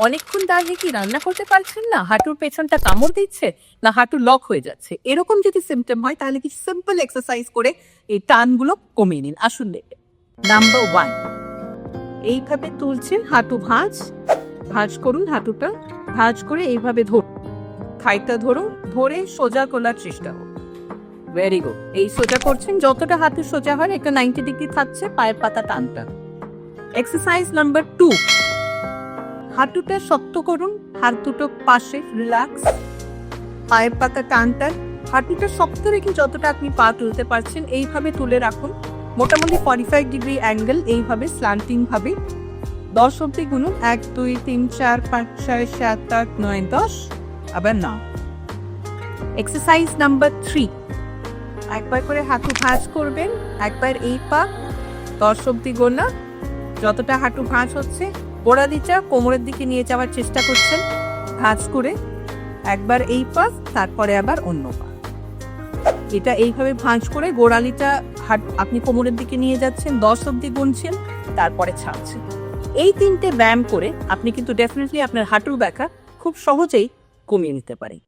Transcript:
অনেকক্ষণ দাঁড়িয়ে কি রান্না করতে পারছেন না, হাঁটুর পেছনটা কামড় দিচ্ছে, না হাঁটু লক হয়ে যাচ্ছে, এরকম যদি সিমটম হয় তাহলে কি সিম্পল এক্সারসাইজ করে এই টানগুলো কমিয়ে নিন। আসুন দেখে। নাম্বার 1, এইভাবে তুলছেন, হাঁটু ভাঁজ করুন, হাঁটুটা ভাঁজ করে এইভাবে ধরুন, থাইটা ধরুন, ধরে সোজা তোলার চেষ্টা করুন। Very good. এই সোজা করছেন, যতটা হাঁটু সোজা হয় একটা 90 ডিগ্রি থাকছে, পায়ের পাতা টানটা। এক্সারসাইজ নাম্বার 2, হাঁটুটা শক্ত করুন, হাত দুটো পাশে রিল্যাক্স, পায়ের পাতা টান, হাঁটুটা শক্ত রেখে যতটা আপনি পা তুলতে পারছেন এইভাবে তুলে রাখুন, মোটামুটি 45 ডিগ্রি অ্যাঙ্গেল, এইভাবে স্ল্যান্টিং ভাবে 10 অব্দি গুনুন। 1 2 3 4 5 6 7 8 9 10। আবার না। এক্সারসাইজ নাম্বার 3, একবার করে হাঁটু ভাঁজ করবেন, একবার এই পা 10 অব্দি গোনা, যতটা হাঁটু ভাঁজ হচ্ছে গোড়ালিটা কোমরের দিকে নিয়ে যাওয়ার চেষ্টা করছেন, ভাঁজ করে একবার এই পা, তারপরে আবার অন্য পা। এটা এইভাবে ভাঁজ করে গোড়ালিটা আপনি কোমরের দিকে নিয়ে যাচ্ছেন, 10 অব্দি গুনছেন, তারপরে ছাড়ছেন। এই 3টে ব্যায়াম করে আপনি কিন্তু ডেফিনেটলি আপনার হাঁটুর ব্যথা খুব সহজেই কমিয়ে নিতে পারেন।